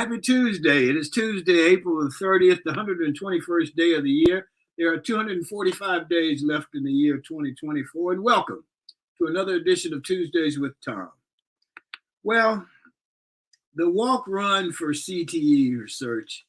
Happy Tuesday. It is Tuesday, April the 30th, the 121st day of the year. There are 245 days left in the year 2024, and welcome to another edition of Tuesdays with Thom. Well, the walk run for CTE research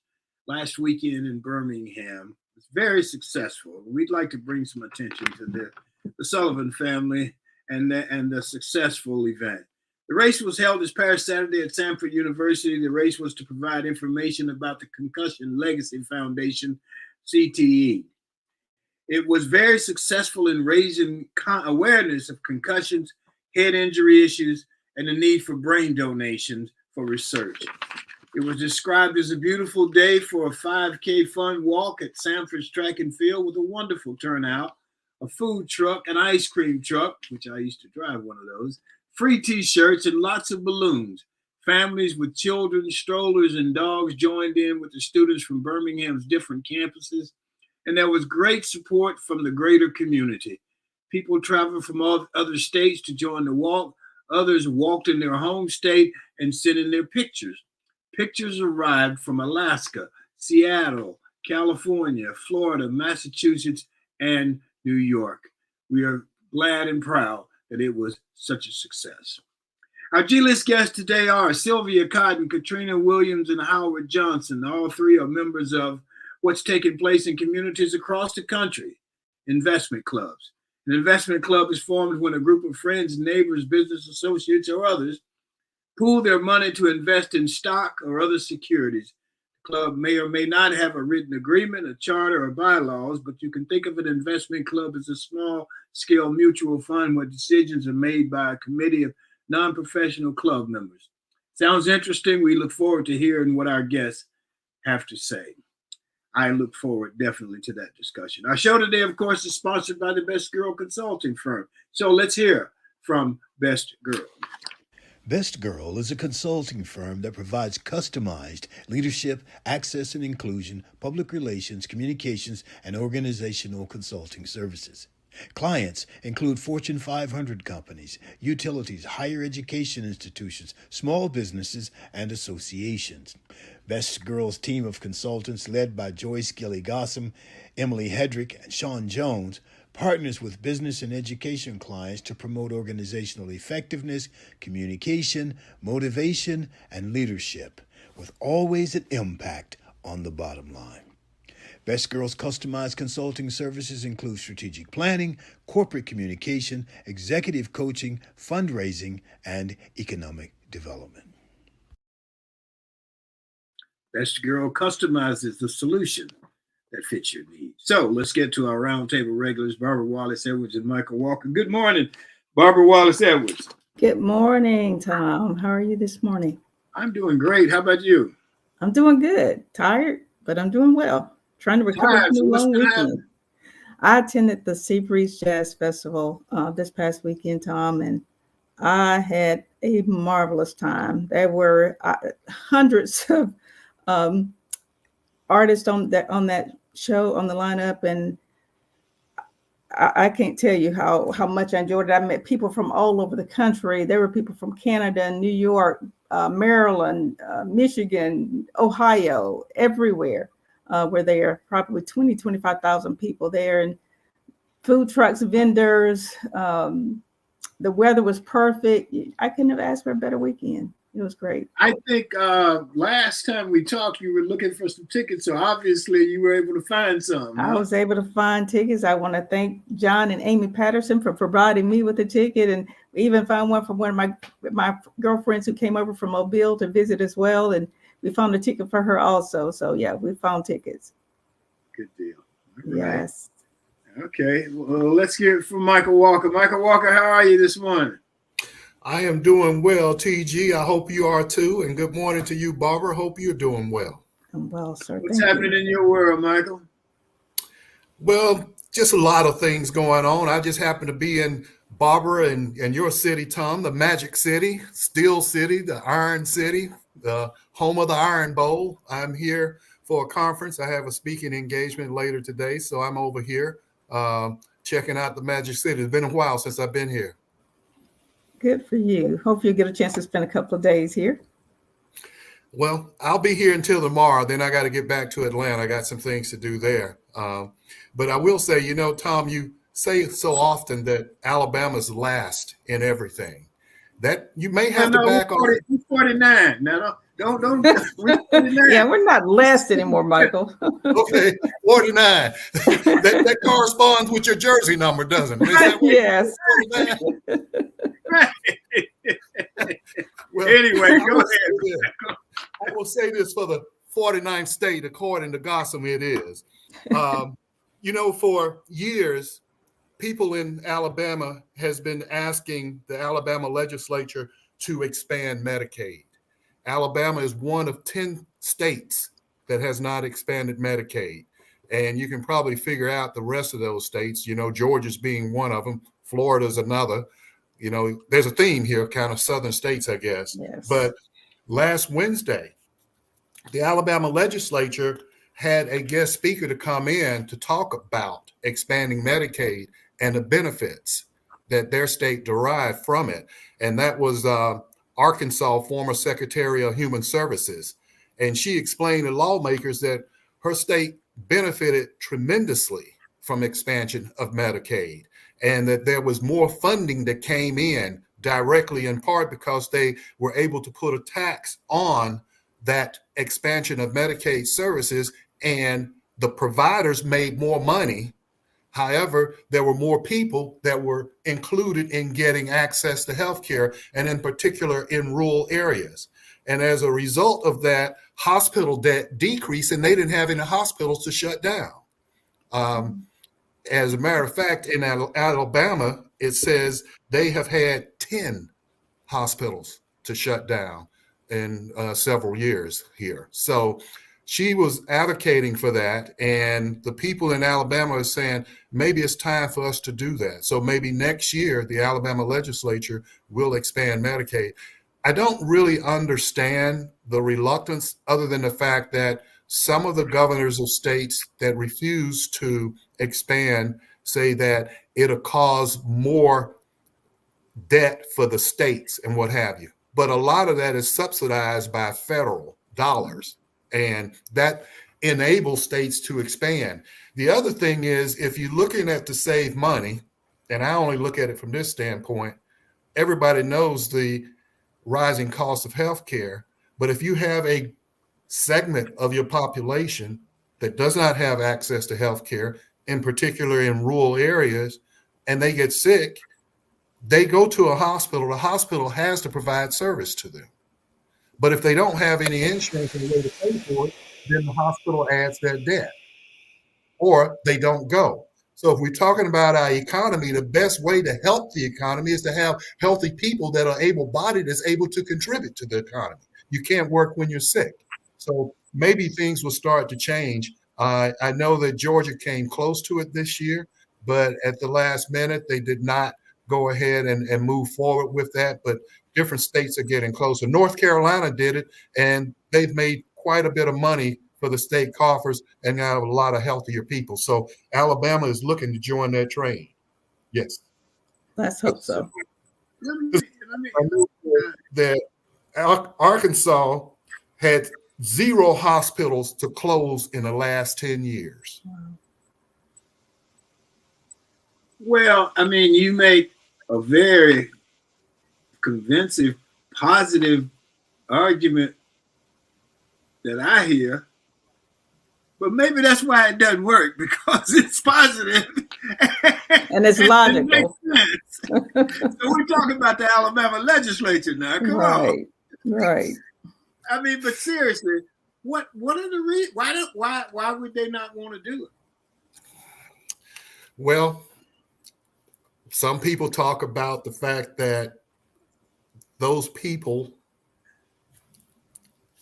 last weekend in Birmingham was very successful. We'd like to bring some attention to the Sullivan family and the successful event. The race was held this past Saturday at Samford University. The race was to provide information about the Concussion Legacy Foundation, CTE. It was very successful in raising awareness of concussions, head injury issues, and the need for brain donations for research. It was described as a beautiful day for a 5K fun walk at Samford's track and field with a wonderful turnout, a food truck, an ice cream truck, which I used to drive one of those, free t-shirts, and lots of balloons. Families with children, strollers, and dogs joined in with the students from Birmingham's different campuses, and there was great support from the greater community. People traveled from all other states to join the walk. Others walked in their home state and sent in their pictures. Pictures arrived from Alaska, Seattle, California, Florida, Massachusetts, and New York. We are glad and proud that it was such a success. Our G-list guests today are Sylvia, Katrina Williams, and Howard Johnson. All three are members of what's taking place in communities across the country, investment clubs. An investment club is formed when a group of friends, neighbors, business associates, or others pool their money to invest in stock or other securities. The club may or may not have a written agreement, a charter, or bylaws, but you can think of an investment club as a small-scale mutual fund where decisions are made by a committee of non-professional club members. Sounds interesting. We look forward to hearing what our guests have to say. I look forward definitely to that discussion. Our show today, of course, is sponsored by the Best Girl Consulting Firm. So let's hear from Best Girl. Best Girl is a consulting firm that provides customized leadership, access and inclusion, public relations, communications, and organizational consulting services. Clients include Fortune 500 companies, utilities, higher education institutions, small businesses, and associations. Best Girl's team of consultants, led by Joyce Gilly-Gossam, Emily Hedrick, and Sean Jones, partners with business and education clients to promote organizational effectiveness, communication, motivation, and leadership, with always an impact on the bottom line. Best Girl's customized consulting services include strategic planning, corporate communication, executive coaching, fundraising, and economic development. Best Girl customizes the solution that fits your needs. So let's get to our roundtable regulars, Barbara Wallace Edwards and Michael Walker. Good morning, Barbara Wallace Edwards. Good morning, Thom. How are you this morning? I'm doing great. How about you? I'm doing good. Tired, but I'm doing well. Trying to recover from a long weekend. I attended the Seabreeze Jazz Festival this past weekend, Thom, and I had a marvelous time. There were hundreds of artists on that show, on the lineup, and I can't tell you how much I enjoyed it. I met people from all over the country. There were people from Canada, New York, Maryland, Michigan, Ohio, everywhere. Were there, probably 25,000 people there, and food trucks, vendors. The weather was perfect. I couldn't have asked for a better weekend. It was great. I think last time we talked, you were looking for some tickets, so obviously you were able to find some. I was able to find tickets. I want to thank John and Amy Patterson for providing me with a ticket, and we even found one from one of my girlfriends who came over from Mobile to visit as well, and we found a ticket for her also. So yeah, we found tickets. Good deal. Right. Yes. Okay. Well, let's hear it from Michael Walker. Michael Walker, how are you this morning? I am doing well, TG. I hope you are too. And good morning to you, Barbara. Hope you're doing well. I'm well, sir. What's happening in your world, Michael? Well, just a lot of things going on. I just happen to be in Barbara and your city, Thom, the Magic City, Steel City, the Iron City, the home of the Iron Bowl. I'm here for a conference. I have a speaking engagement later today, so I'm over here checking out the Magic City. It's been a while since I've been here. Good for you. Hope you get a chance to spend a couple of days here. Well, I'll be here until tomorrow. Then I got to get back to Atlanta. I got some things to do there. But I will say, Thom, you say so often that Alabama's last in everything. That you may have to back off. We're 49. Now, don't. We're 49. Yeah, we're not last anymore, Michael. Okay, 49. that corresponds with your jersey number, doesn't it? Is that Yes. Right. Well, Anyway, go ahead. I will say this for the 49th state, according to Gossam, it is. For years, people in Alabama has been asking the Alabama legislature to expand Medicaid. Alabama is one of 10 states that has not expanded Medicaid. And you can probably figure out the rest of those states. Georgia's being one of them. Florida's another. There's a theme here, kind of southern states, I guess. Yes. But last Wednesday, the Alabama legislature had a guest speaker to come in to talk about expanding Medicaid and the benefits that their state derived from it. And that was Arkansas former Secretary of Human Services. And she explained to lawmakers that her state benefited tremendously from expansion of Medicaid, and that there was more funding that came in directly, in part because they were able to put a tax on that expansion of Medicaid services, and the providers made more money. However, there were more people that were included in getting access to healthcare, and in particular in rural areas. And as a result of that, hospital debt decreased, and they didn't have any hospitals to shut down. As a matter of fact, in Alabama, it says they have had 10 hospitals to shut down in several years here. So she was advocating for that. And the people in Alabama are saying, maybe it's time for us to do that. So maybe next year, the Alabama legislature will expand Medicaid. I don't really understand the reluctance, other than the fact that some of the governors of states that refuse to expand say that it'll cause more debt for the states and what have you. But a lot of that is subsidized by federal dollars, and that enables states to expand. The other thing is, if you're looking at to save money, and I only look at it from this standpoint, everybody knows the rising cost of healthcare. But if you have a segment of your population that does not have access to healthcare, in particular in rural areas, and they get sick, they go to a hospital. The hospital has to provide service to them. But if they don't have any insurance and a way to pay for it, then the hospital adds that debt, or they don't go. So if we're talking about our economy, the best way to help the economy is to have healthy people that are able-bodied, that's able to contribute to the economy. You can't work when you're sick. So maybe things will start to change. I know that Georgia came close to it this year, but at the last minute, they did not go ahead and move forward with that. But different states are getting closer. North Carolina did it, and they've made quite a bit of money for the state coffers and have a lot of healthier people. So Alabama is looking to join that train. Yes. Let's hope so. I knew that Arkansas had 0 hospitals to close in the last 10 years. Well, you make a very convincing, positive argument that I hear, but maybe that's why it doesn't work, because it's positive and it's logical. So we're talking about the Alabama legislature now. Come on. Right. But seriously, what are the reasons? Why would they not want to do it? Well, some people talk about the fact that those people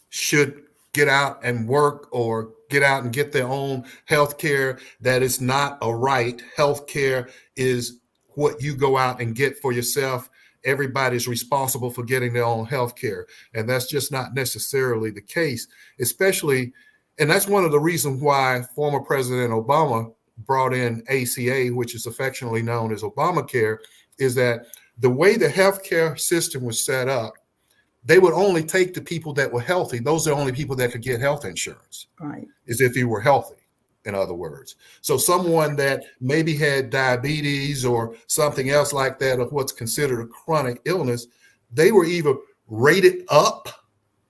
should get out and work, or get out and get their own health care, that is not a right. Health care is what you go out and get for yourself. Everybody's responsible for getting their own health care. And that's just not necessarily the case, especially, and that's one of the reasons why former President Obama brought in ACA, which is affectionately known as Obamacare, is that the way the healthcare system was set up, they would only take the people that were healthy. Those are the only people that could get health insurance. Right. Is if you were healthy, in other words. So someone that maybe had diabetes or something else like that, of what's considered a chronic illness, they were either rated up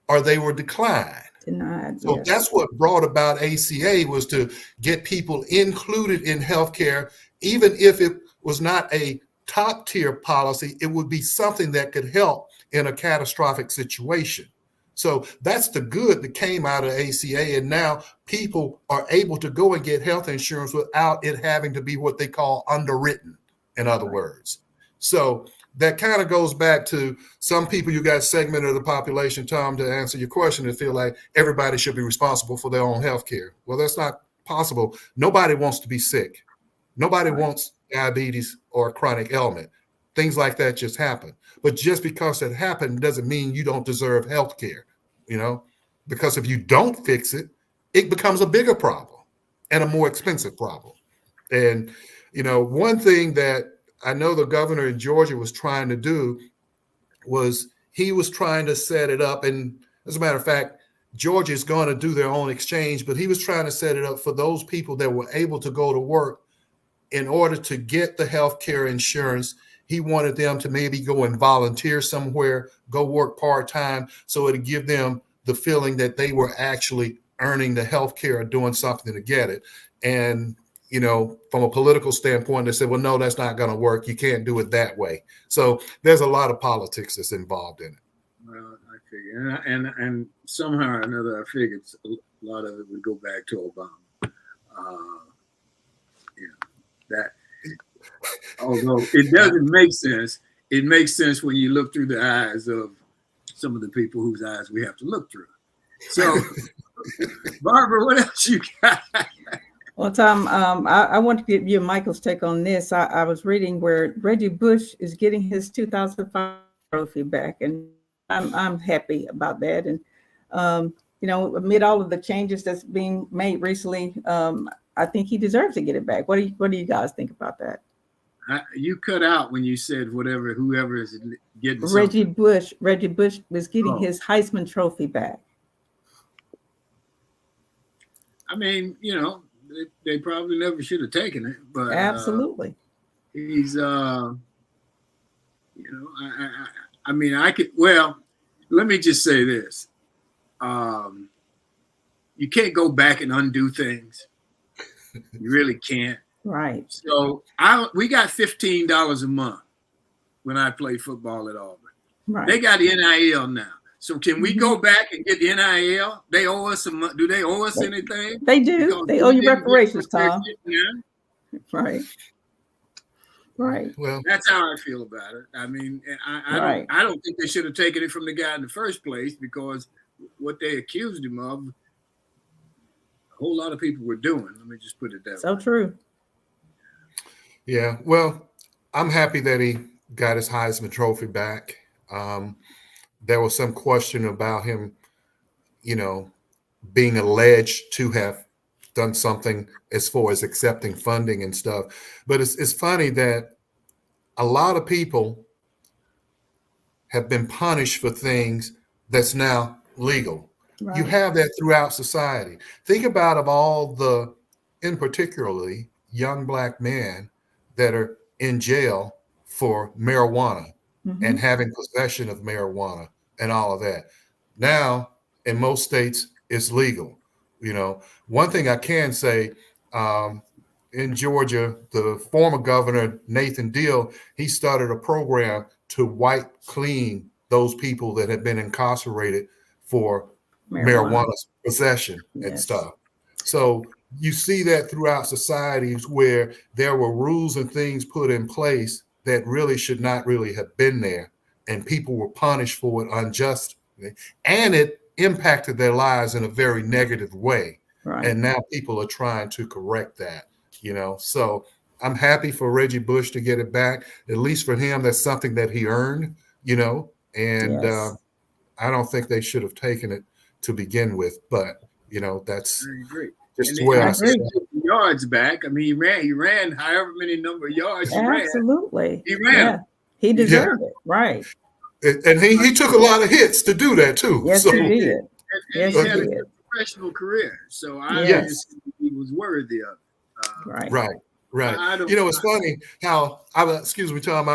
or they were declined. Denied. So Yes. that's what brought about ACA, was to get people included in healthcare. Even if it was not a top tier policy, it would be something that could help in a catastrophic situation. So that's the good that came out of ACA. And now people are able to go and get health insurance without it having to be what they call underwritten, in other words. So that kind of goes back to some people, you got a segment of the population, Thom, to answer your question, and feel like everybody should be responsible for their own health care. Well, that's not possible. Nobody wants to be sick. Nobody wants diabetes or a chronic ailment. Things like that just happen. But just because it happened doesn't mean you don't deserve health care, because if you don't fix it, it becomes a bigger problem and a more expensive problem. And, one thing that I know the governor in Georgia was trying to do was he was trying to set it up. And as a matter of fact, Georgia is going to do their own exchange, but he was trying to set it up for those people that were able to go to work. In order to get the health care insurance, he wanted them to maybe go and volunteer somewhere, go work part-time, so it'd give them the feeling that they were actually earning the health care or doing something to get it. And, from a political standpoint, they said, well, no, that's not going to work. You can't do it that way. So there's a lot of politics that's involved in it. Well, I figure, and somehow or another, I figured a lot of it would go back to Obama. That, although it doesn't make sense, it makes sense when you look through the eyes of some of the people whose eyes we have to look through. So, Barbara, what else you got? Well, Thom, I want to get you and Michael's take on this. I was reading where Reggie Bush is getting his 2005 trophy back, and I'm happy about that. And amid all of the changes that's being made recently, I think he deserves to get it back. What do you guys think about that? You cut out when you said whoever is getting Reggie something. Bush. Reggie Bush was getting his Heisman Trophy back. I mean, they probably never should have taken it, but Absolutely. He's I mean, I could. Well, let me just say this: you can't go back and undo things. You really can't. Right. So we got $15 a month when I played football at Auburn. Right. They got NIL now. So can we go back and get NIL? They owe us some. Do they owe us anything? They do. Because they owe you reparations, Thom. Yeah. Right. Right. Well, That's how I feel about it. I mean, I don't think they should have taken it from the guy in the first place, because what they accused him of, a whole lot of people were doing. Let me just put it that way. So true. Yeah. Well, I'm happy that he got his Heisman Trophy back. There was some question about him, being alleged to have done something as far as accepting funding and stuff. But it's funny that a lot of people have been punished for things that's now legal. Right. You have that throughout society. Think about in particularly young Black men that are in jail for marijuana and having possession of marijuana and all of that. Now, in most states, it's legal. One thing I can say, in Georgia, the former governor, Nathan Deal, he started a program to wipe clean those people that had been incarcerated for marijuana possession and stuff. So you see that throughout societies where there were rules and things put in place that really should not really have been there, and people were punished for it unjustly, and it impacted their lives in a very negative way. Right. And now people are trying to correct that, So I'm happy for Reggie Bush to get it back. At least for him, that's something that he earned, and I don't think they should have taken it to begin with, but that's just the way I see it. Yards back. I mean, he ran however many number of yards he ran. Absolutely. He ran. Yeah. He deserved it. Right. And he took a lot of hits to do that too. Yes, So he did. And Yes, he he had a did. good professional career, so I Yes. he was worthy of it. Right. Right. I don't. It's funny how excuse me, Tom.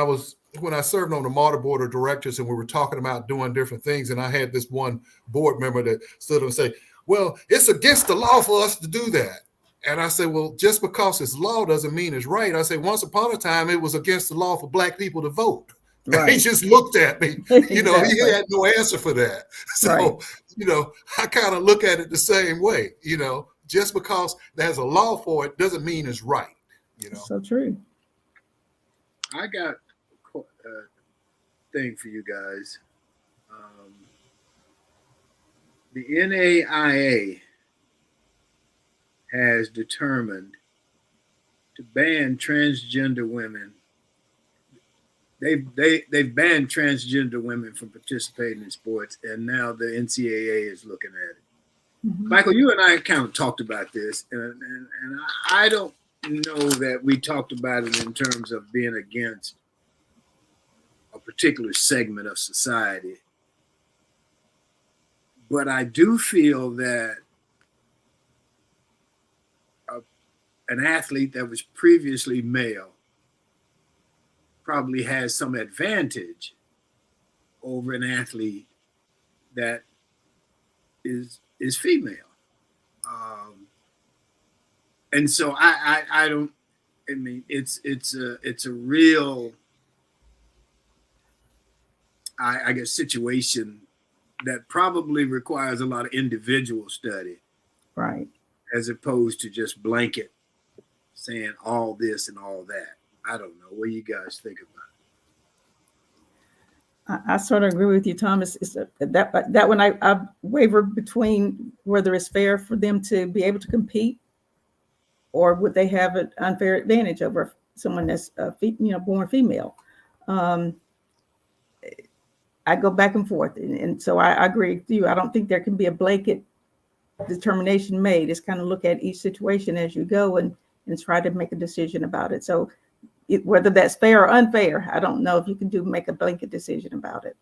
When I served on the Martyr Board of Directors and we were talking about doing different things, and I had this one board member that stood up and say, "Well, it's against the law for us to do that." And I said, "Well, just because it's law doesn't mean it's right." I said, "Once upon a time, it was against the law for Black people to vote." Right. He just looked at me. He Exactly. had no answer for that. So, Right. I kind of look at it the same way. Just because there's a law for it doesn't mean it's right. So true. I got a thing for you guys. The NAIA has determined to ban transgender women. They've banned transgender women from participating in sports, and now the NCAA is looking at it. Mhm. Michael, you and I kind of talked about this, and I don't know that we talked about it in terms of being against a particular segment of society. But I do feel that an athlete that was previously male probably has some advantage over an athlete that is female. And so I don't. I mean, it's a real, I guess, situation that probably requires a lot of individual study, Right. as opposed to just blanket saying all this and all that. I don't know. What do you guys think about it? I sort of agree with you, Thomas. That one I waver between whether it's fair for them to be able to compete, or would they have an unfair advantage over someone that's born female. I go back and forth, and so I agree with you. I don't think there can be a blanket determination made. It's kind of look at each situation as you go and try to make a decision about it. So whether that's fair or unfair, I don't know if you can make a blanket decision about it.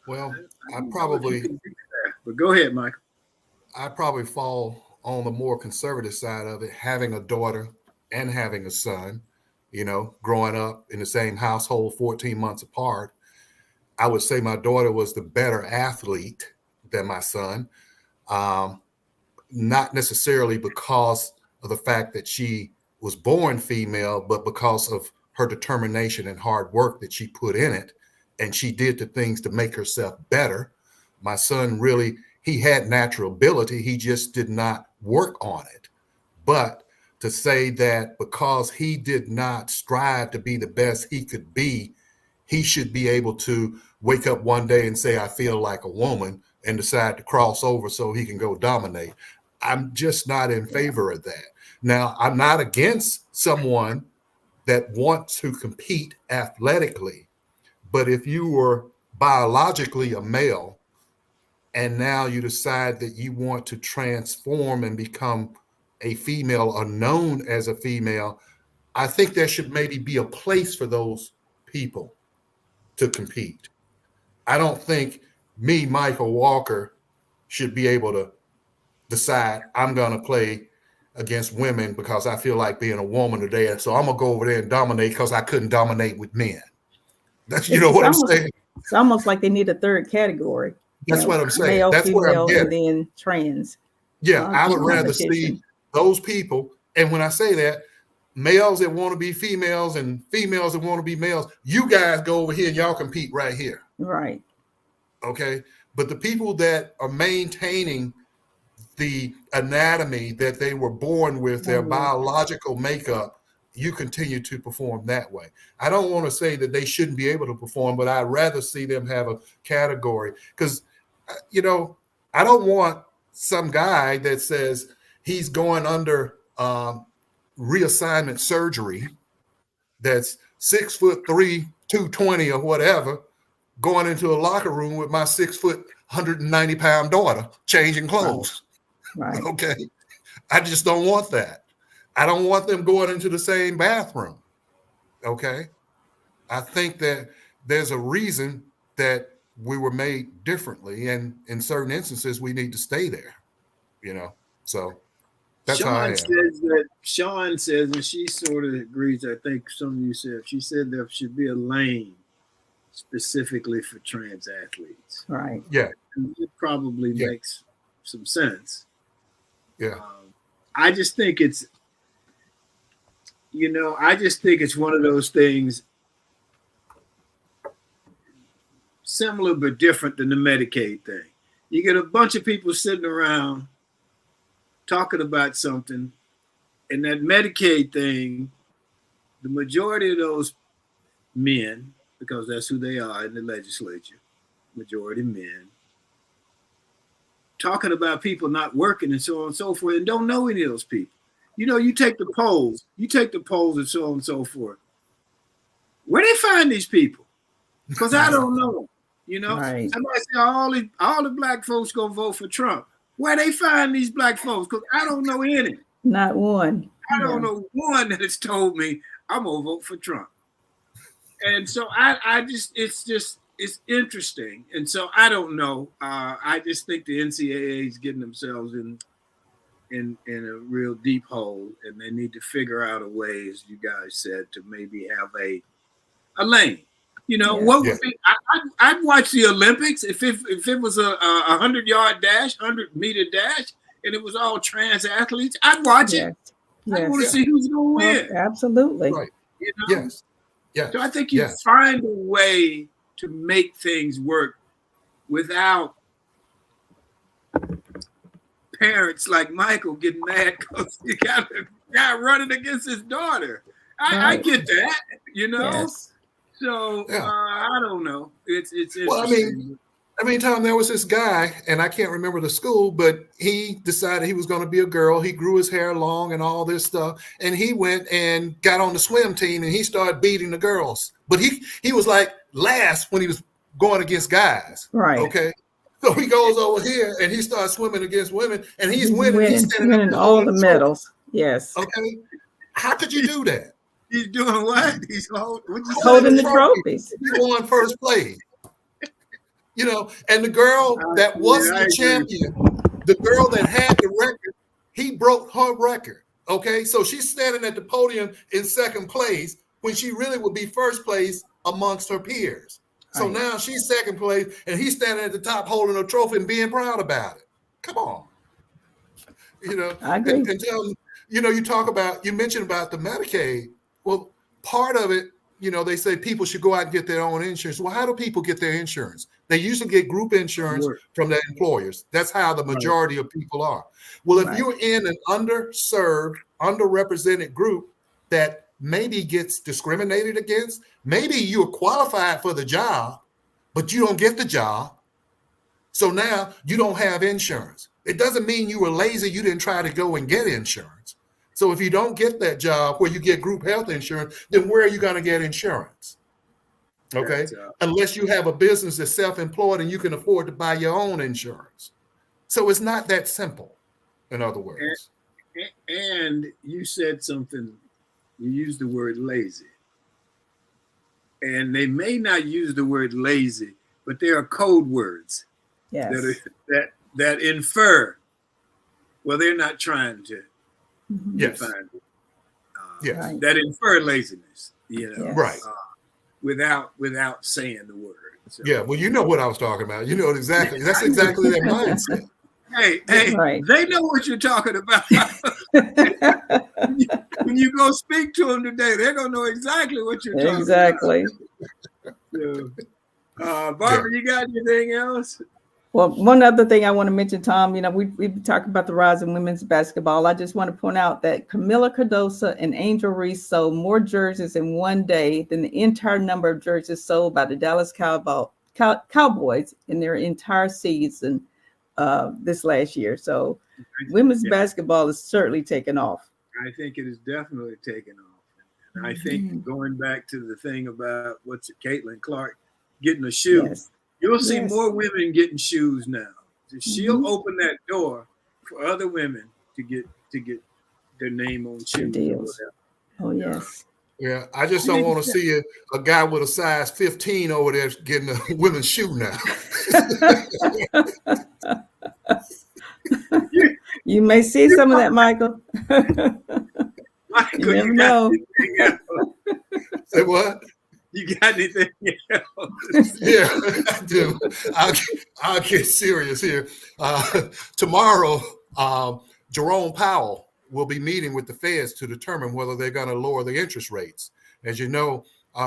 Well, But go ahead, Michael. I probably fall on the more conservative side of it, having a daughter and having a son, growing up in the same household 14 months apart. I would say my daughter was the better athlete than my son. Not necessarily because of the fact that she was born female, but because of her determination and hard work that she put in it. And she did the things to make herself better. My son he had natural ability. He just did not work on it. But to say that because he did not strive to be the best he could be, he should be able to wake up one day and say, I feel like a woman, and decide to cross over so he can go dominate. I'm just not in favor of that. Now, I'm not against someone that wants to compete athletically, but if you were biologically a male and now you decide that you want to transform and become a female or known as a female, I think there should maybe be a place for those people to compete. I don't think me, Michael Walker, should be able to decide I'm going to play against women because I feel like being a woman today. And so I'm going to go over there and dominate because I couldn't dominate with men. That's, what I'm saying? It's almost like they need a third category. That's what I'm saying. Male, That's where I'm female, getting. and then trans. Yeah, I would rather see those people. And when I say that, males that want to be females and females that want to be males, you guys go over here and y'all compete right here. Right. Okay. But the people that are maintaining the anatomy that they were born with, their biological makeup, you continue to perform that way. I don't want to say that they shouldn't be able to perform, but I'd rather see them have a category because, I don't want some guy that says he's going under reassignment surgery that's 6'3", 220 or whatever, going into a locker room with my 6 foot, 190-pound daughter changing clothes. Right. Okay. I just don't want that. I don't want them going into the same bathroom. Okay. I think that there's a reason that we were made differently, and in certain instances we need to stay there, so that's how I am. Sean says, and she sort of agrees, I think some of you said, she said there should be a lane specifically for trans athletes. Right. Yeah. And it probably makes some sense. Yeah. I just think it's one of those things similar but different than the Medicaid thing. You get a bunch of people sitting around talking about something, and that Medicaid thing, the majority of those men, because that's who they are in the legislature, majority men, talking about people not working and so on and so forth, and don't know any of those people. You take the polls and so on and so forth. Where they find these people? Because I don't know. Right. Somebody say all the black folks gonna vote for Trump. Where they find these black folks? Because I don't know any. Not one. I don't know one that has told me I'm gonna vote for Trump. And so it's interesting. And so I don't know. I just think the NCAA is getting themselves in a real deep hole, and they need to figure out a way, as you guys said, to maybe have a lane. What would be? I'd watch the Olympics if it was a 100-yard dash, 100-meter dash, and it was all trans athletes. I'd watch it. I want to see who's going to win. Absolutely. Right. Yes. Yeah. So I think you find a way to make things work without parents like Michael getting mad because you got a guy running against his daughter. I get that, Yes. So I don't know. It's interesting. Well, I mean, Thom, there was this guy, and I can't remember the school, but he decided he was going to be a girl. He grew his hair long and all this stuff, and he went and got on the swim team, and he started beating the girls. But he was like last when he was going against guys. Right. Okay. So he goes over here and he starts swimming against women, and he's winning. He's winning all the medals. Yes. Okay. How could you do that? He's doing what? He's holding the trophies. He won first place. And the girl that was the champion, the girl that had the record, he broke her record. Okay. So she's standing at the podium in second place when she really would be first place amongst her peers. So now she's second place and he's standing at the top holding a trophy and being proud about it. Come on. I agree. And tell, you mentioned about the Medicaid. Well, part of it, they say people should go out and get their own insurance. Well, how do people get their insurance? They usually get group insurance from their employers. That's how the majority of people are. Well, if you're in an underserved, underrepresented group that maybe gets discriminated against, maybe you're qualified for the job, but you don't get the job. So now you don't have insurance. It doesn't mean you were lazy. You didn't try to go and get insurance. So if you don't get that job where you get group health insurance, then where are you going to get insurance? Okay. Unless you have a business that's self-employed and you can afford to buy your own insurance. So it's not that simple, in other words. And you said something, you used the word lazy. And they may not use the word lazy, but there are code words that infer, well, they're not trying to. Yes. That infer laziness, right? Without saying the word. So. Yeah, well, you know what I was talking about. You know it exactly. That's exactly their mindset. Hey, they know what you're talking about. When you go speak to them today, they're gonna know exactly what you're talking about. Exactly. Barbara, you got anything else? Well, one other thing I want to mention, Thom, we've talked about the rise in women's basketball. I just want to point out that Camila Cardoso and Angel Reese sold more jerseys in one day than the entire number of jerseys sold by the Dallas Cowboys in their entire season this last year. So women's basketball is certainly taken off. I think it is definitely taken off. And I think going back to the thing about Caitlin Clark getting a shoe. Yes. You'll see more women getting shoes now. She'll open that door for other women to get their name on shoes. Deals. Oh yes. Yeah, I just don't want to see a guy with a size 15 over there getting a women's shoe now. You may see some of that, Michael. Michael, You never you got know. anything else? Say what? You got anything else? Yeah, I do. I'll get serious here. Tomorrow, Jerome Powell will be meeting with the Feds to determine whether they're going to lower the interest rates. As you know,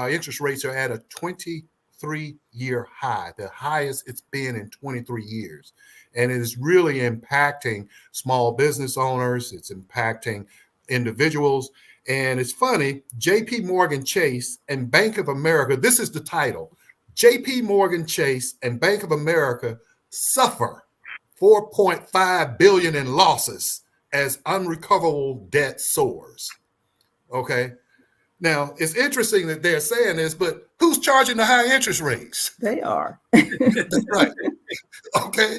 interest rates are at a 23-year high, the highest it's been in 23 years. And it is really impacting small business owners. It's impacting individuals. And it's funny, JP Morgan Chase and Bank of America, this is the title, JP Morgan Chase and Bank of America suffer 4.5 billion in losses as unrecoverable debt soars. Okay. Now, it's interesting that they're saying this, but who's charging the high interest rates? They are. That's right. Okay.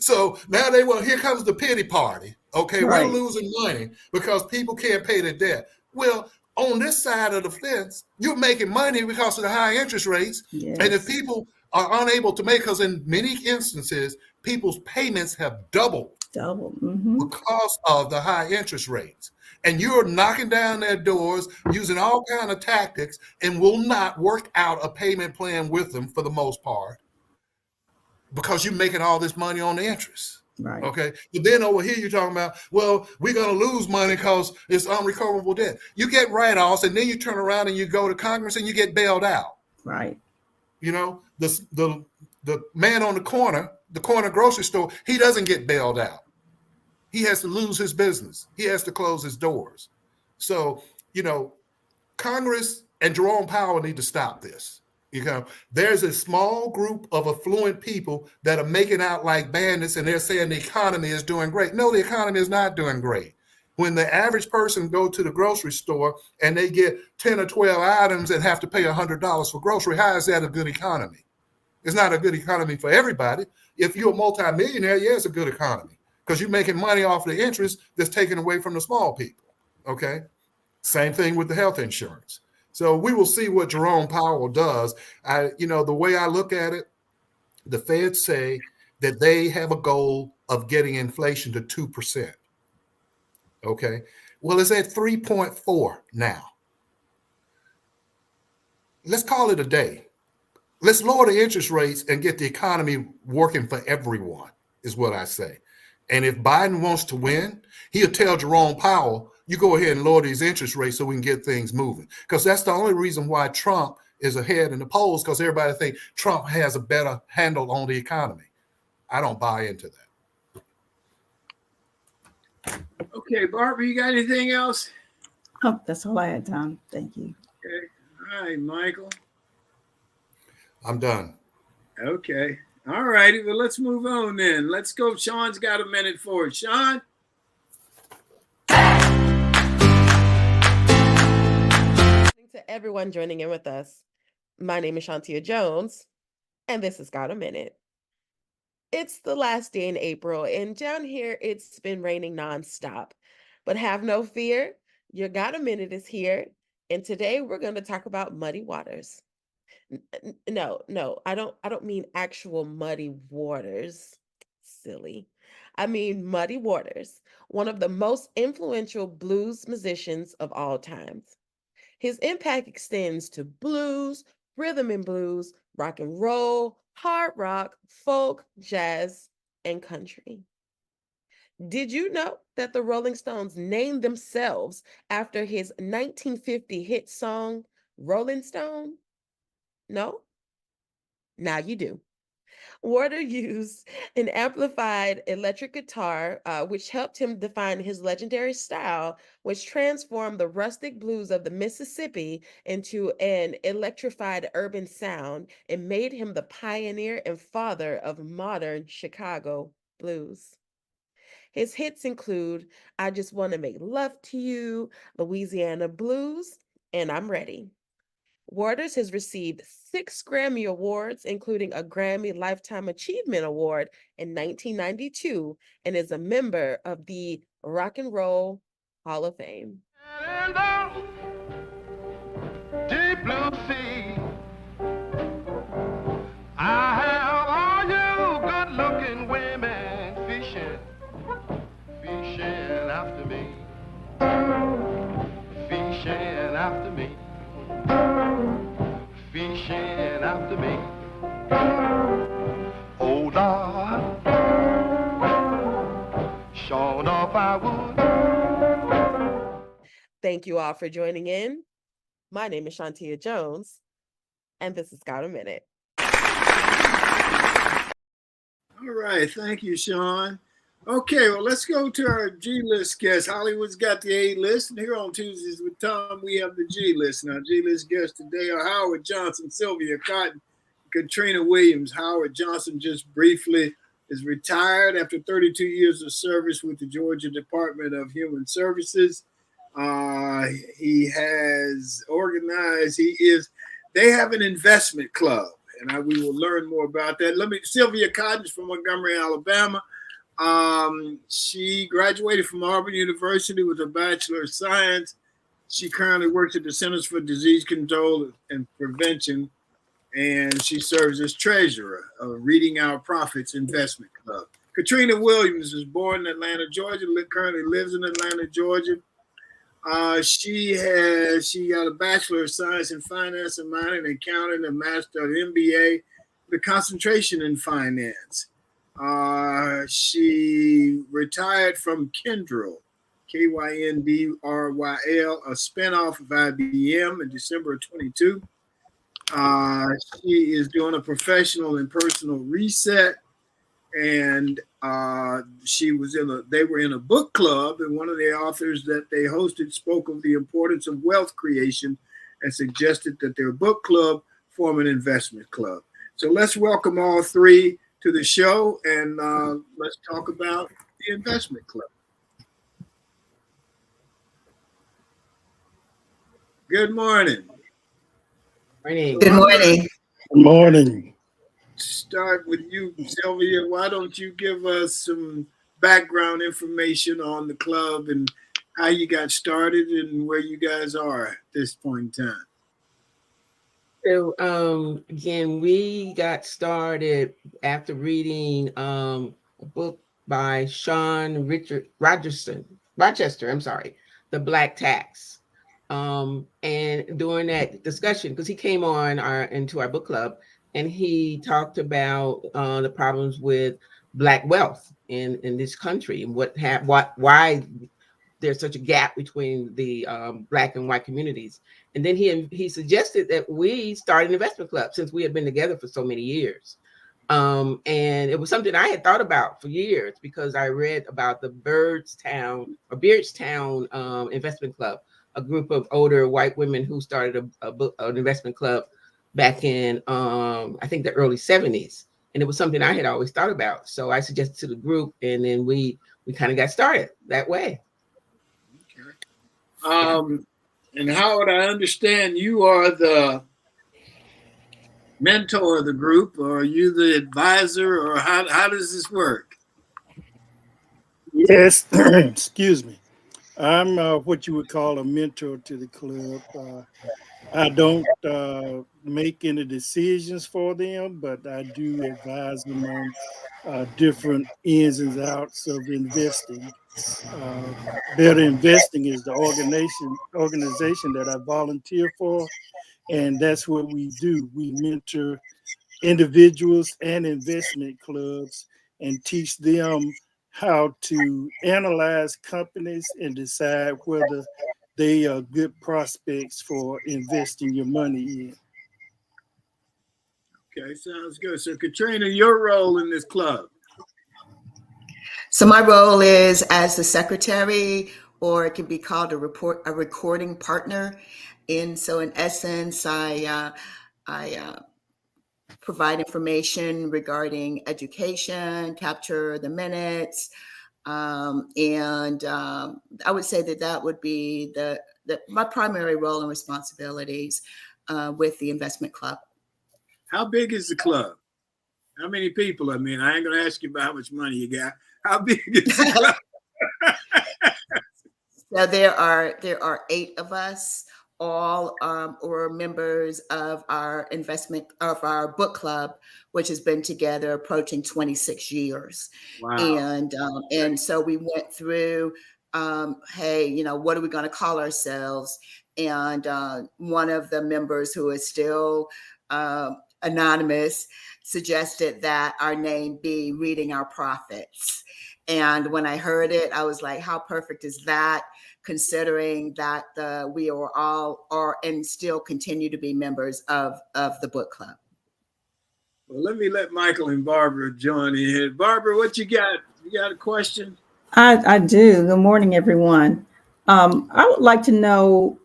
So now here comes the pity party. Okay. Right. We're losing money because people can't pay their debt. Well, on this side of the fence, you're making money because of the high interest rates. Yes. And if people are unable to make, because in many instances, people's payments have doubled because of the high interest rates. And you're knocking down their doors using all kinds of tactics and will not work out a payment plan with them for the most part because you're making all this money on the interest. Right. Okay. But then over here, you're talking about, well, we're going to lose money because it's unrecoverable debt. You get write-offs and then you turn around and you go to Congress and you get bailed out. Right. You know, the man on the corner grocery store, he doesn't get bailed out. He has to lose his business. He has to close his doors. So, you know, Congress and Jerome Powell need to stop this. You know, there's a small group of affluent people that are making out like bandits and they're saying the economy is doing great. No, the economy is not doing great. When the average person go to the grocery store and they get 10 or 12 items and have to pay $100 for grocery, how is that a good economy? It's not a good economy for everybody. If you're a multimillionaire, yeah, it's a good economy because you're making money off the interest that's taken away from the small people. Okay. Same thing with the health insurance. So we will see what Jerome Powell does. The way I look at it, the Feds say that they have a goal of getting inflation to 2%. Okay. Well, it's at 3.4 now. Let's call it a day. Let's lower the interest rates and get the economy working for everyone, is what I say. And if Biden wants to win, he'll tell Jerome Powell, you go ahead and lower these interest rates so we can get things moving. Because that's the only reason why Trump is ahead in the polls, because everybody thinks Trump has a better handle on the economy. I don't buy into that. Okay, Barbara, you got anything else? Oh, that's all I had, Tom. Thank you. Okay. All right, Michael. I'm done. Okay. All righty. Well, let's move on then. Let's go. Sean's got a minute for it. Sean? To everyone joining in with us, my name is Shantia Jones, and this has Got a Minute. It's the last day in April, and down here it's been raining nonstop. But have no fear, your Got a Minute is here, and today we're going to talk about muddy waters. No, I don't mean actual muddy waters. Silly. I mean Muddy Waters, one of the most influential blues musicians of all times. His impact extends to blues, rhythm and blues, rock and roll, hard rock, folk, jazz, and country. Did you know that the Rolling Stones named themselves after his 1950 hit song, Rolling Stone? No? Now you do. Warder used an amplified electric guitar, which helped him define his legendary style, which transformed the rustic blues of the Mississippi into an electrified urban sound and made him the pioneer and father of modern Chicago blues. His hits include I Just Want to Make Love to You, Louisiana Blues, and I'm Ready. Waters has received 6 Grammy Awards, including a Grammy Lifetime Achievement Award in 1992, and is a member of the Rock and Roll Hall of Fame. see. I have all you good-looking women fishing after me, fishing after me, fishing after me. Oh, Lord, sure enough I would. Thank you all for joining in. My name is Shantia Jones, and this has Got a Minute. All right, thank you, Sean. Okay, well, let's go to our G-list guest. Hollywood's got the A-list, and here on Tuesdays with Thom, we have the G-list. Now, G-list guests today are Howard Johnson, Sylvia Cotton, Katrina Williams. Howard Johnson just briefly is retired after 32 years of service with the Georgia Department of Human Services. He has organized, they have an investment club, and we will learn more about that. Sylvia Cotton is from Montgomery, Alabama. She graduated from Auburn University with a Bachelor of Science. She currently works at the Centers for Disease Control and Prevention, and she serves as treasurer of Reading Our Profits Investment Club. Katrina Williams was born in Atlanta, Georgia, currently lives in Atlanta, Georgia. She got a Bachelor of Science in Finance and minor in accounting, a Master of MBA with concentration in finance. She retired from Kyndryl, Kyndryl, a spinoff of IBM in December of 22. She is doing a professional and personal reset, and they were in a book club, and one of the authors that they hosted spoke of the importance of wealth creation and suggested that their book club form an investment club. So let's welcome all three to the show, and let's talk about the investment club. Good morning. Good morning. Good morning. Start with you, Sylvia. Why don't you give us some background information on the club and how you got started and where you guys are at this point in time? So again, we got started after reading a book by Sean Rochester, The Black Tax. And during that discussion, because he came on into our book club, and he talked about the problems with Black wealth in this country and why there's such a gap between the Black and white communities. And then he suggested that we start an investment club since we had been together for so many years. And it was something I had thought about for years because I read about the Beardstown Investment Club, a group of older white women who started an investment club back in, I think, the early 70s. And it was something I had always thought about. So I suggested to the group, and then we kind of got started that way. And Howard, I understand you are the mentor of the group, or are you the advisor, or how does this work? Yes, excuse me. I'm what you would call a mentor to the club. I don't make any decisions for them, but I do advise them on different ins and outs of investing. Better Investing is the organization that I volunteer for, and that's what we do. We mentor individuals and investment clubs and teach them how to analyze companies and decide whether they are good prospects for investing your money in. Okay, sounds good. So Katrina, your role in this club? So my role is as the secretary, or it can be called a recording partner. And so in essence, I provide information regarding education, capture the minutes, and I would say that would be my primary role and responsibilities with the investment club. How big is the club? How many people? I mean, I ain't gonna ask you about how much money you got. How big is the club? So there are 8 of us all were members of our book club, which has been together approaching 26 years. Wow. And so we went through, hey, you know, what are we going to call ourselves? And one of the members, who is still anonymous, suggested that our name be Reading Our Prophets. And when I heard it, I was like, how perfect is that, considering that we are all and still continue to be members of the book club. Well, let Michael and Barbara join in. Barbara, what you got? You got a question? I do. Good morning, everyone. I would like to know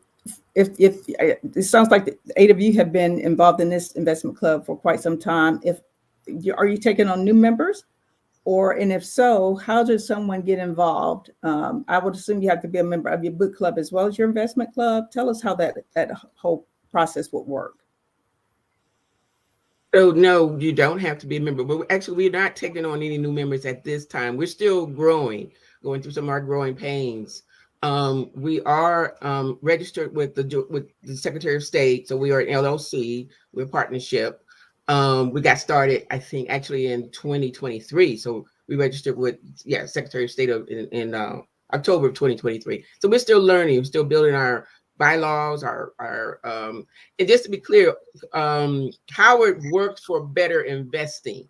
if it sounds like the 8 of you have been involved in this investment club for quite some time. Are you taking on new members? And if so, how does someone get involved? I would assume you have to be a member of your book club as well as your investment club. Tell us how that whole process would work. So no, you don't have to be a member. But actually, we're not taking on any new members at this time. We're still going through some of our growing pains. We are registered with the Secretary of State, so we are an LLC. We're a partnership. We got started, I think, actually in 2023. So we registered with Secretary of State in October of 2023. So we're still learning. We're still building our bylaws, and just to be clear, Howard worked for Better Investing,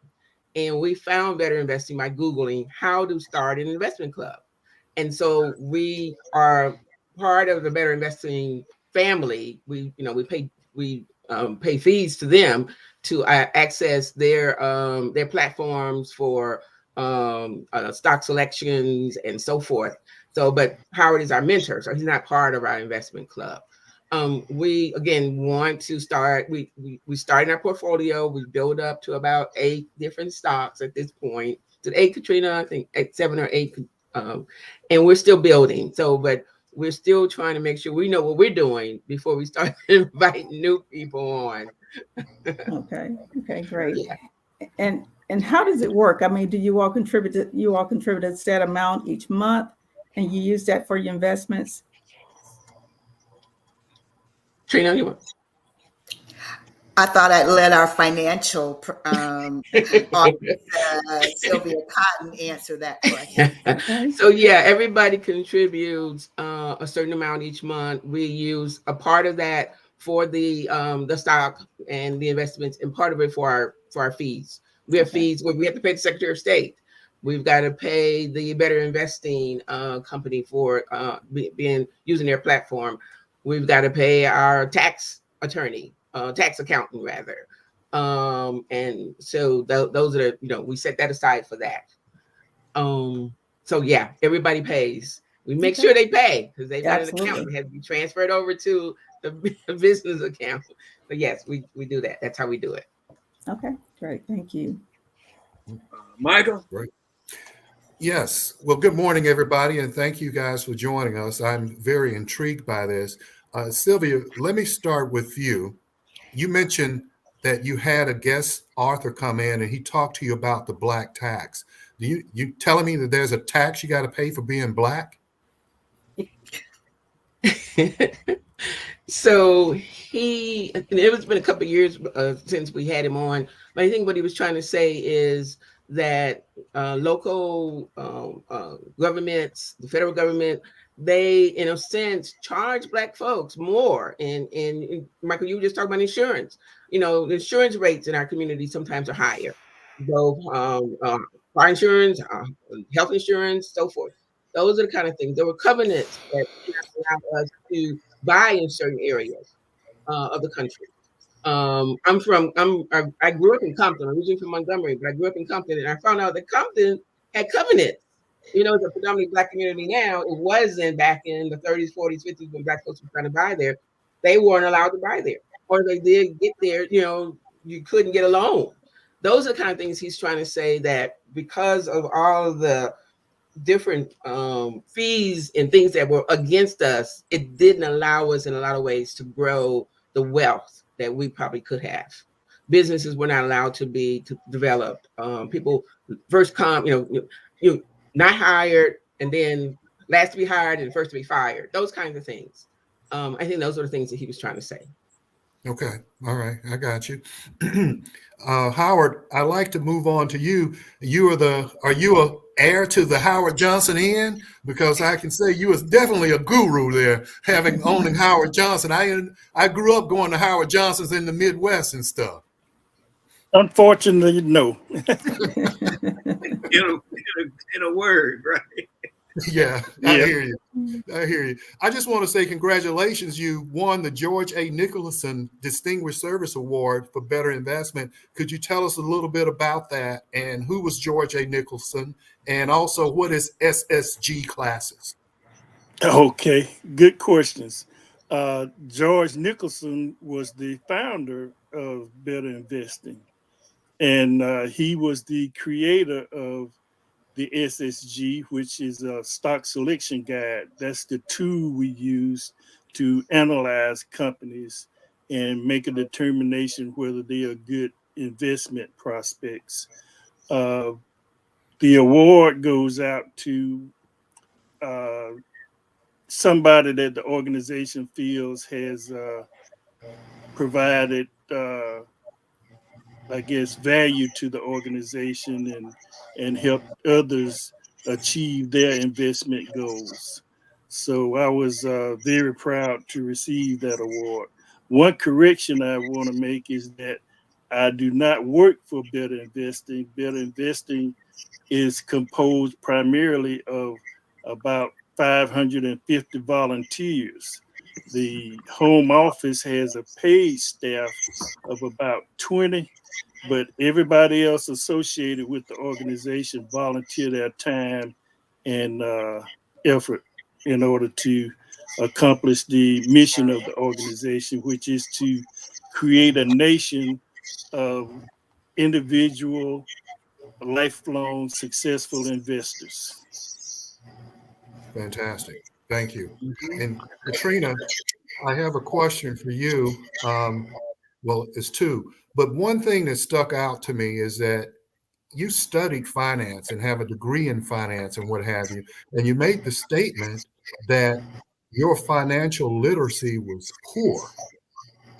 and we found Better Investing by Googling how to start an investment club. And so we are part of the Better Investing family. We pay fees to them to access their platforms for stock selections and so forth. So, but Howard is our mentor, so he's not part of our investment club. We again want to start. We started our portfolio. We build up to about 8 different stocks at this point. To 8, Katrina, I think 7 or 8, and we're still building. So, but we're still trying to make sure we know what we're doing before we start inviting new people on. Okay, great. Yeah. And how does it work? I mean, do you all contribute a set amount each month, and you use that for your investments? Trina, you want? I thought I'd let our financial Sylvia Cotton answer that question. Okay. So yeah, everybody contributes a certain amount each month. We use a part of that for the stock and the investments, and part of it for our fees. We have fees where we have to pay the Secretary of State. We've got to pay the Better Investing company for using their platform. We've got to pay our tax attorney, tax accountant rather. And so those are we set that aside for that. So yeah, everybody pays. We make sure they pay because they've got an account that has to be transferred over to the business account. But yes, we do that. That's how we do it. Okay, great. Thank you. Michael? Right. Yes. Well, good morning, everybody, and thank you guys for joining us. I'm very intrigued by this. Sylvia, let me start with you. You mentioned that you had a guest author come in and he talked to you about the Black tax. You telling me that there's a tax you got to pay for being Black? So it's been a couple of years since we had him on, but I think what he was trying to say is that local governments, the federal government, they, in a sense, charge Black folks more. And Michael, you were just talking about insurance. The insurance rates in our community sometimes are higher. So car insurance, health insurance, so forth. Those are the kind of things. There were covenants that allow us to buy in certain areas of the country. I grew up in Compton. I'm originally from Montgomery, but I grew up in Compton, and I found out that Compton had covenants. It's a predominantly Black community now. It wasn't back in the 30s, 40s, 50s when Black folks were trying to buy there. They weren't allowed to buy there, or they did get there. You couldn't get a loan. Those are the kind of things he's trying to say, that because of all of the different fees and things that were against us, it didn't allow us in a lot of ways to grow the wealth that we probably could have. Businesses were not allowed to develop. People first come, not hired, and then last to be hired and first to be fired. Those kinds of things. I think those are the things that he was trying to say. Okay. All right. I got you. Howard, I'd like to move on to you. Are you a heir to the Howard Johnson Inn? Because I can say you was definitely a guru there, owning Howard Johnson. I grew up going to Howard Johnson's in the Midwest and stuff. Unfortunately, no. In a word, right? Yeah, I hear you. I hear you. I just want to say congratulations. You won the George A. Nicholson Distinguished Service Award for Better Investment. Could you tell us a little bit about that, and who was George A. Nicholson, and also what is SSG classes? Okay, good questions. George Nicholson was the founder of Better Investing, and he was the creator of the SSG, which is a stock selection guide. That's the tool we use to analyze companies and make a determination whether they are good investment prospects. The award goes out to somebody that the organization feels has provided, I guess, value to the organization and helped others achieve their investment goals. So I was very proud to receive that award. One correction I want to make is that I do not work for Better Investing. Better Investing is composed primarily of about 550 volunteers. The home office has a paid staff of about 20, but everybody else associated with the organization volunteer their time and effort in order to accomplish the mission of the organization, which is to create a nation of individual, lifelong, successful investors. Fantastic. Thank you. And Katrina, I have a question for you. Well, it's two, but one thing that stuck out to me is that you studied finance and have a degree in finance and what have you, and you made the statement that your financial literacy was poor.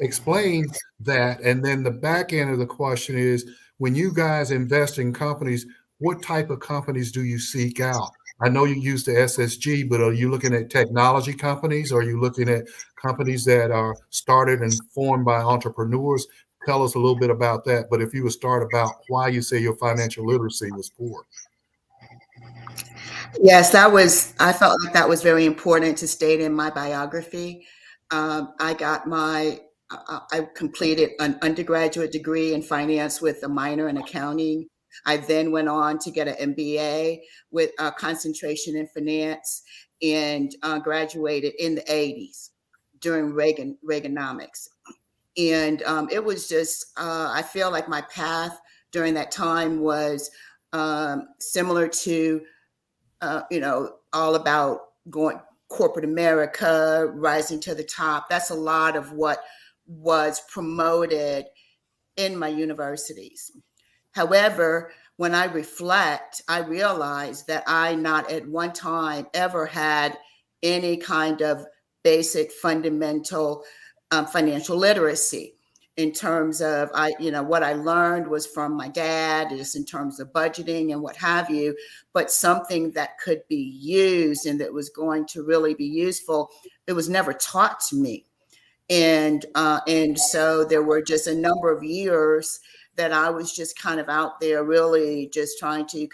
Explain that. And then the back end of the question is, when you guys invest in companies, what type of companies do you seek out? I know you use the SSG, but are you looking at technology companies? Or are you looking at companies that are started and formed by entrepreneurs? Tell us a little bit about that. But if you would start about why you say your financial literacy was poor. Yes, I felt like that was very important to state in my biography. I completed an undergraduate degree in finance with a minor in accounting. I then went on to get an MBA with a concentration in finance and graduated in the 80s during Reaganomics. And it was just, I feel like my path during that time was similar to all about going corporate America, rising to the top. That's a lot of what was promoted in my universities. However, when I reflect, I realize that I not at one time ever had any kind of basic fundamental financial literacy. In terms of what I learned was from my dad, just in terms of budgeting and what have you, but something that could be used and that was going to really be useful, it was never taught to me. And so there were just a number of years that I was just kind of out there really just trying to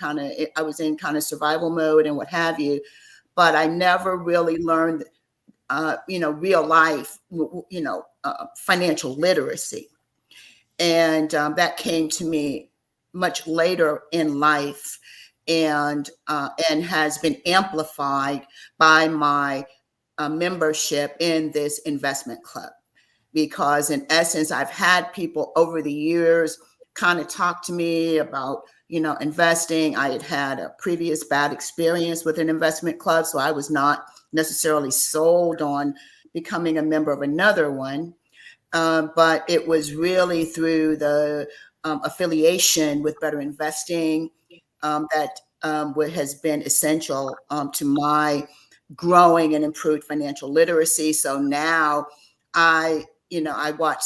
I was in kind of survival mode and what have you, but I never really learned real life, financial literacy. And that came to me much later in life and has been amplified by my membership in this investment club. Because in essence, I've had people over the years kind of talk to me about, investing. I had had a previous bad experience with an investment club, so I was not necessarily sold on becoming a member of another one. But it was really through the affiliation with Better Investing that has been essential to my growing and improved financial literacy. So now I watch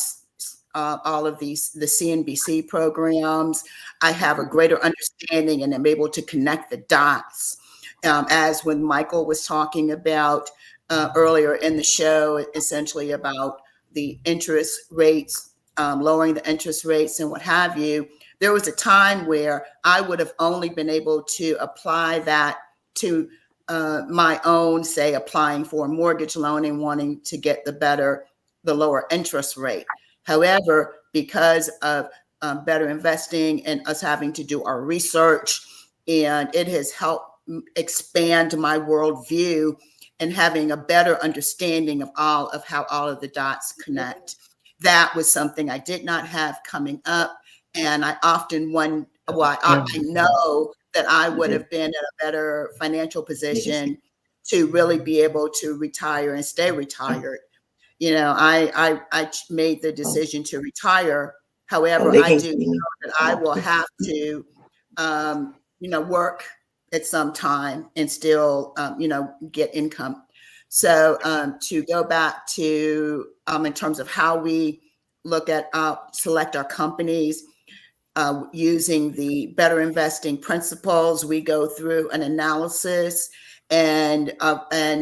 all of the CNBC programs. I have a greater understanding and am able to connect the dots. As when Michael was talking about earlier in the show, essentially about the interest rates, lowering the interest rates and what have you. There was a time where I would have only been able to apply that to my own, say, applying for a mortgage loan and wanting to get the lower interest rate. However, because of better investing and us having to do our research, and it has helped expand my worldview and having a better understanding of how all of the dots connect. That was something I did not have coming up. And I often wonder why I know that I would have been in a better financial position to really be able to retire and stay retired. I made the decision to retire. However, I do know that I will have to, work at some time and still, get income. So to go back to in terms of how we look at select our companies, using the better investing principles, we go through an analysis and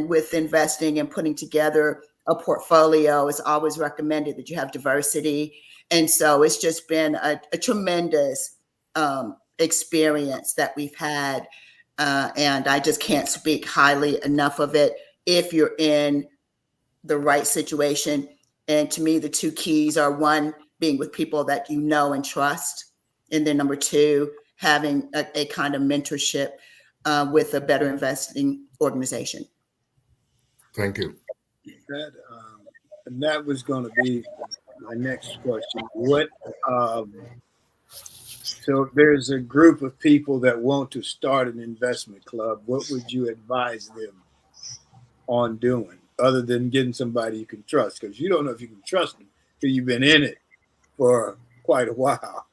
with investing and putting together a portfolio, it's always recommended that you have diversity. And so it's just been a tremendous experience that we've had. And I just can't speak highly enough of it if you're in the right situation. And to me, the two keys are, one, being with people that you know and trust. And then number two, having a kind of mentorship with a better investing organization. Thank you. That was going to be my next question. So there's a group of people that want to start an investment club. What would you advise them on doing other than getting somebody you can trust? Because you don't know if you can trust them because you've been in it for quite a while.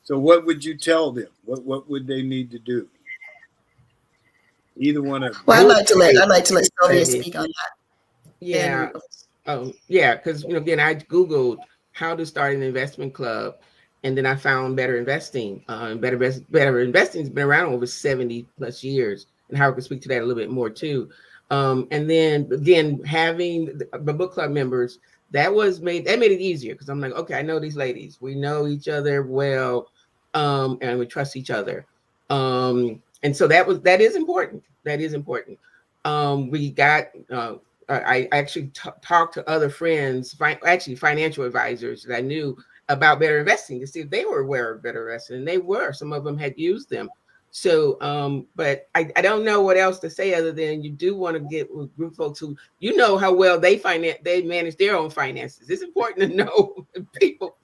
So what would you tell them? What would they need to do? Either one of them. Well, I'd like to let Sylvia speak on that. Yeah. Yeah, because again, I Googled how to start an investment club, and then I found Better Investing. Better Investing has been around over 70 plus years, and Howard can speak to that a little bit more too. And then again, having the book club members, that made it easier because I'm like, okay, I know these ladies, we know each other well, and we trust each other. And so that is important. That is important. We got. I actually talked to other friends, actually financial advisors that I knew about Better Investing to see if they were aware of Better Investing, and they were. Some of them had used them. So, but I don't know what else to say other than you do want to get with group folks who how well they manage their own finances. It's important to know people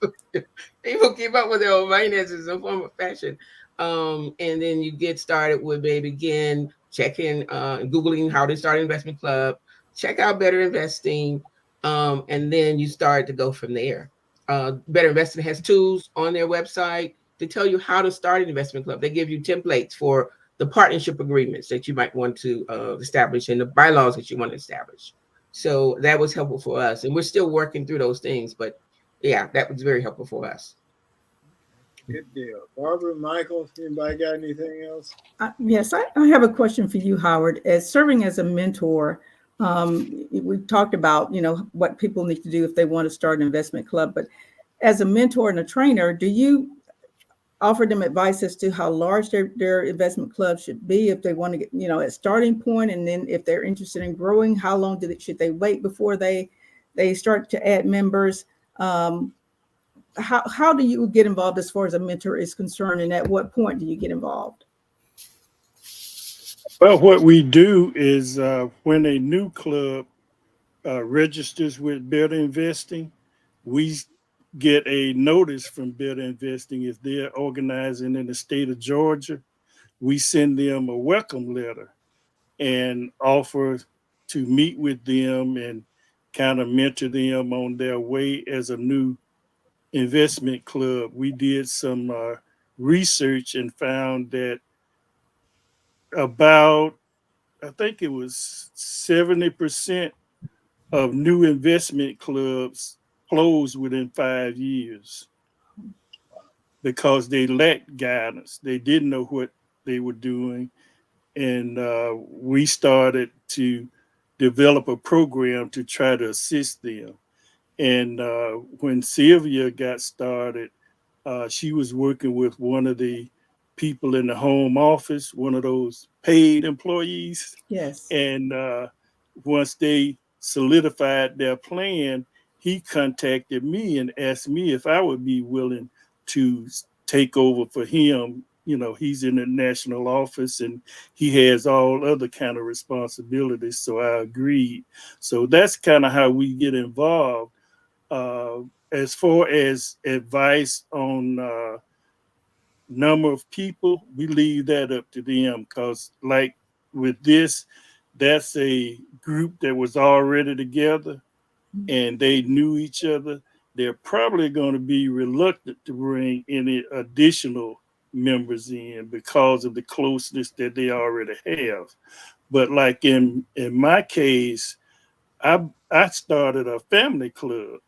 keep up with their own finances in some form of fashion. And then you get started with again checking, Googling how to start an investment club. Check out Better Investing, and then you start to go from there. Better Investing has tools on their website to tell you how to start an investment club. They give you templates for the partnership agreements that you might want to establish and the bylaws that you want to establish. So that was helpful for us, and we're still working through those things. But yeah, that was very helpful for us. Good deal. Barbara, Michael, anybody got anything else? Yes, I have a question for you, Howard. As serving as a mentor, we've talked about, what people need to do if they want to start an investment club. But as a mentor and a trainer, do you offer them advice as to how large their investment club should be if they want to get, at starting point? And then if they're interested in growing, how long should they wait before they start to add members? How do you get involved as far as a mentor is concerned, and at what point do you get involved? Well, what we do is when a new club registers with Better Investing, we get a notice from Better Investing if they're organizing in the state of Georgia. We send them a welcome letter and offer to meet with them and kind of mentor them on their way as a new investment club. We did some research and found that about I think it was 70% of new investment clubs closed within 5 years because they lacked guidance. They didn't know what they were doing. And we started to develop a program to try to assist them. And when Sylvia got started, she was working with one of the people in the home office, one of those paid employees. Yes. And once they solidified their plan, he contacted me and asked me if I would be willing to take over for him. You know, he's in the national office and he has all other kind of responsibilities. So I agreed. So that's kind of how we get involved. As far as advice on number of people, we leave that up to them because, like with this, that's a group that was already together and they knew each other. They're probably going to be reluctant to bring any additional members in because of the closeness that they already have. But like in my case, I started a family club.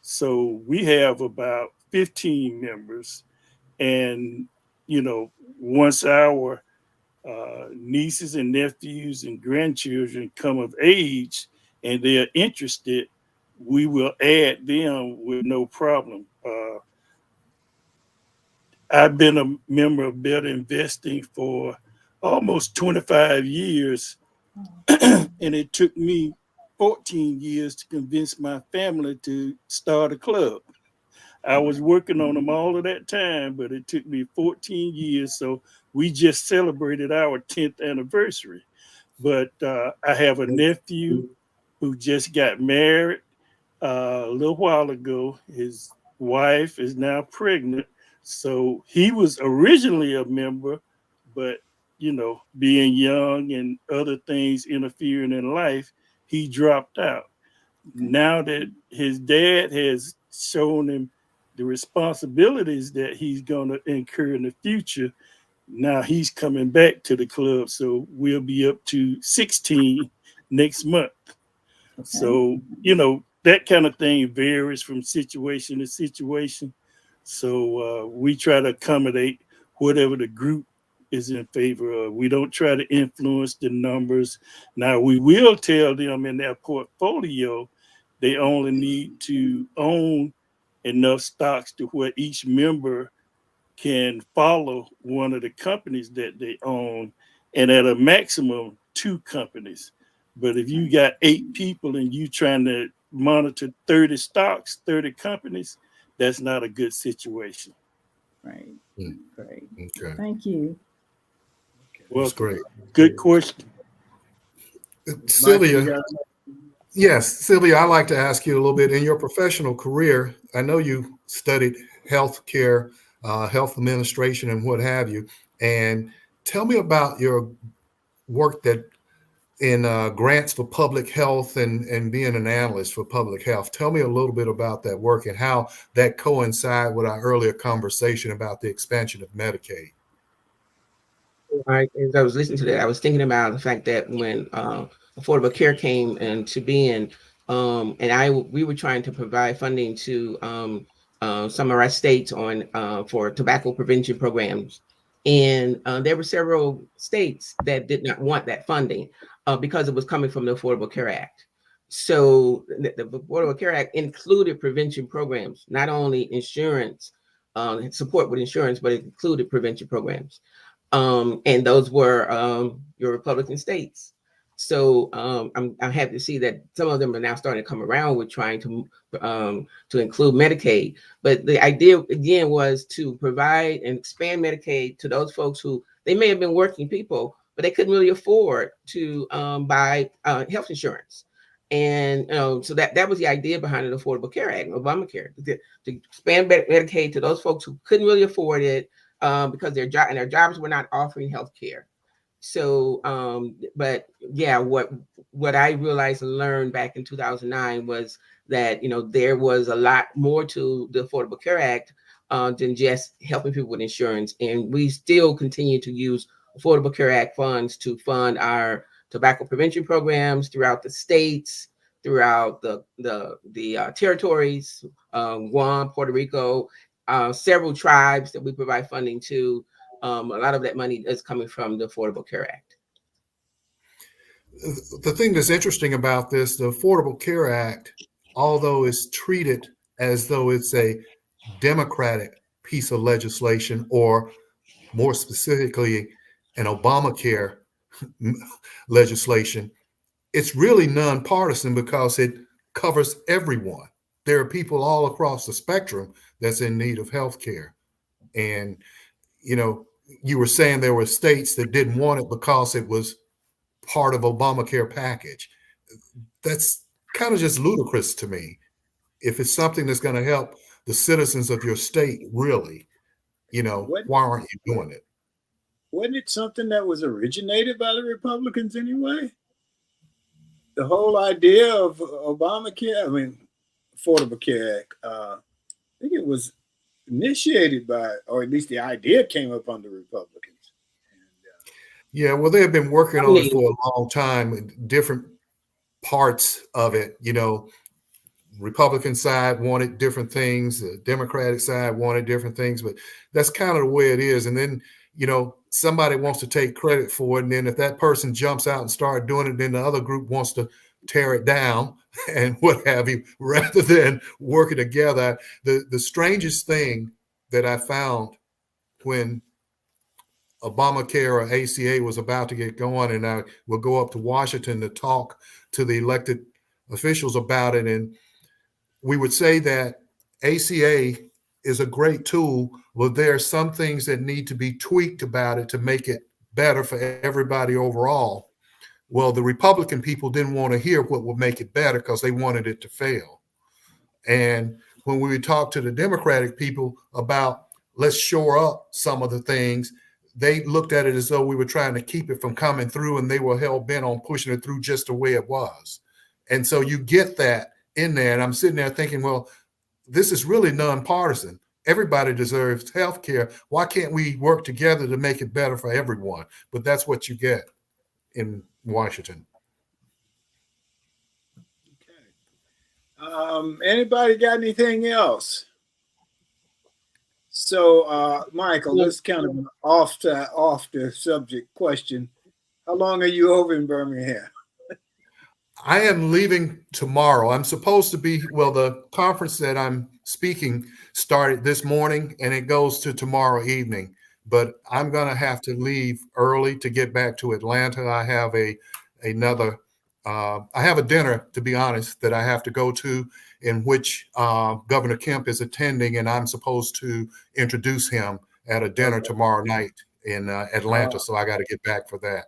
So we have about 15 members and once our nieces and nephews and grandchildren come of age and they're interested, we will add them with no problem. I've been a member of Better Investing for almost 25 years, and it took me 14 years to convince my family to start a club. I was working on them all of that time, but it took me 14 years. So we just celebrated our 10th anniversary. But I have a nephew who just got married a little while ago. His wife is now pregnant. So he was originally a member, but being young and other things interfering in life, he dropped out. Now that his dad has shown him the responsibilities that he's going to incur in the future, now he's coming back to the club. So we'll be up to 16 next month. So, that kind of thing varies from situation to situation. So we try to accommodate whatever the group is in favor of. We don't try to influence the numbers. Now, we will tell them in their portfolio they only need to own enough stocks to where each member can follow one of the companies that they own, and at a maximum 2 companies. But if you got 8 people and you trying to monitor 30 stocks, 30 companies, that's not a good situation. Right. Mm. Great. Okay. Thank you. Well, That's great. good question. Sylvia, yes, Sylvia, I'd like to ask you a little bit in your professional career. I know you studied healthcare, health administration, and what have you. And tell me about your work in grants for public health and being an analyst for public health. Tell me a little bit about that work and how that coincides with our earlier conversation about the expansion of Medicaid. As I was listening to that, I was thinking about the fact that when Affordable Care came into being, we were trying to provide funding to some of our states for tobacco prevention programs, and there were several states that did not want that funding because it was coming from the Affordable Care Act. So the Affordable Care Act included prevention programs, not only insurance support with insurance, but it included prevention programs. And those were your Republican states. So I'm happy to see that some of them are now starting to come around with trying to include Medicaid. But the idea again was to provide and expand Medicaid to those folks who they may have been working people, but they couldn't really afford to buy health insurance. And so that was the idea behind the Affordable Care Act, Obamacare, to expand Medicaid to those folks who couldn't really afford it. Because their jobs were not offering health care. So, but yeah, what I realized and learned back in 2009 was that, there was a lot more to the Affordable Care Act than just helping people with insurance. And we still continue to use Affordable Care Act funds to fund our tobacco prevention programs throughout the states, throughout the territories, Guam, Puerto Rico, several tribes that we provide funding to. A lot of that money is coming from the Affordable Care Act. The thing that's interesting about this, the Affordable Care Act, although it's treated as though it's a Democratic piece of legislation, or more specifically, an Obamacare legislation, it's really nonpartisan because it covers everyone. There are people all across the spectrum that's in need of health care. And, you know, you were saying there were states that didn't want it because it was part of Obamacare package. That's kind of just ludicrous to me. If it's something that's going to help the citizens of your state, really, you know, why aren't you doing it? Wasn't it something that was originated by the Republicans anyway? The whole idea of Obamacare, I mean, Affordable Care Act, I think it was initiated by, or at least the idea came up under Republicans. Yeah, well, they have been working on it for a long time in different parts of it. You know, Republican side wanted different things, the Democratic side wanted different things, but that's kind of the way it is. And then, you know, somebody wants to take credit for it. And then if that person jumps out and starts doing it, then the other group wants to tear it down and what have you, rather than working together. The strangest thing that I found when Obamacare or ACA was about to get going, and I will go up to Washington to talk to the elected officials about it. And we would say that ACA is a great tool, but there are some things that need to be tweaked about it to make it better for everybody overall. Well, the Republican people didn't want to hear what would make it better because they wanted it to fail. And when we would talk to the Democratic people about let's shore up some of the things, they looked at it as though we were trying to keep it from coming through, and they were hell bent on pushing it through just the way it was. And so you get that in there, and I'm sitting there thinking, well, this is really nonpartisan. Everybody deserves health care. Why can't we work together to make it better for everyone? But that's what you get in Washington. Okay. Anybody got anything else? So, Michael, this is kind of an off the subject question. How long are you over in Birmingham? I am leaving tomorrow. I'm supposed to be, well, the conference that I'm speaking started this morning and it goes to tomorrow evening, but I'm going to have to leave early to get back to Atlanta. I have I have a dinner, to be honest, that I have to go to, in which Governor Kemp is attending, and I'm supposed to introduce him at a dinner tomorrow night in Atlanta. So I got to get back for that.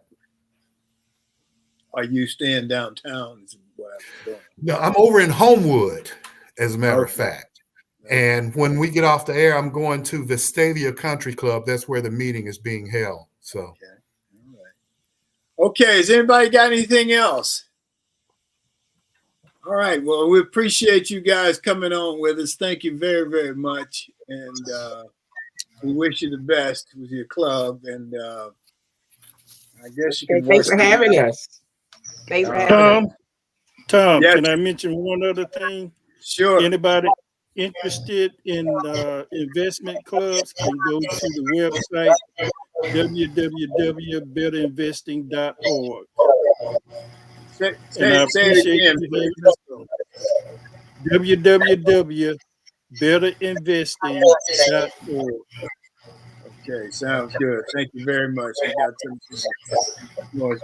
Are you staying downtown? Is what I'm doing. No, I'm over in Homewood, as a matter of fact. And when we get off the air, I'm going to the Sylvia Country Club. That's where the meeting is being held. So, okay. All right. Okay. Has anybody got anything else? All right. Well, we appreciate you guys coming on with us. Thank you very, very much. And we wish you the best with your club. And I guess you can. Thanks for having us. Thanks for having us. Thom, Yes. Can I mention one other thing? Sure. Anybody interested in investment clubs can go to the website www.betterinvesting.org. Say it again. www.betterinvesting.org. Okay, sounds good. Thank you very much. We got some.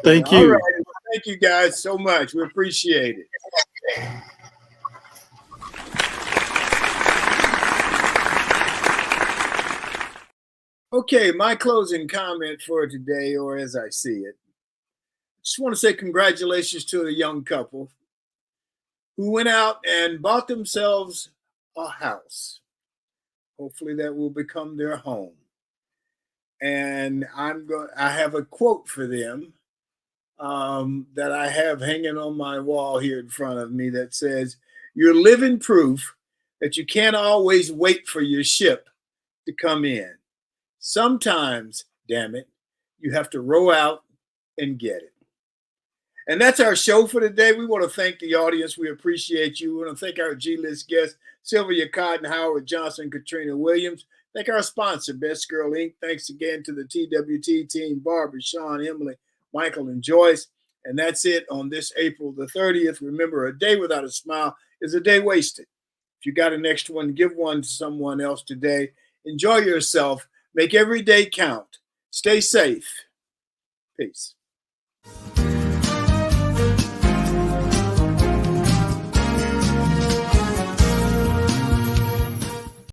Thank All you. right. Thank you guys so much. We appreciate it. Okay, my closing comment for today, or as I see it, just want to say congratulations to a young couple who went out and bought themselves a house. Hopefully that will become their home. And I have a quote for them that I have hanging on my wall here in front of me that says, "You're living proof that you can't always wait for your ship to come in. Sometimes, damn it, You have to row out and get it. And that's our show for today. We want to thank the audience. We appreciate you. We want to thank our G-list guests, Sylvia Cotton, Howard Johnson, Katrina Williams. Thank our sponsor, Best Girl Inc. Thanks again to the TWT team, Barbara, Sean, Emily, Michael, and Joyce. And that's it on this April the 30th. Remember, a day without a smile is a day wasted. If you got an extra one, give one to someone else today. Enjoy yourself. Make every day count. Stay safe. Peace.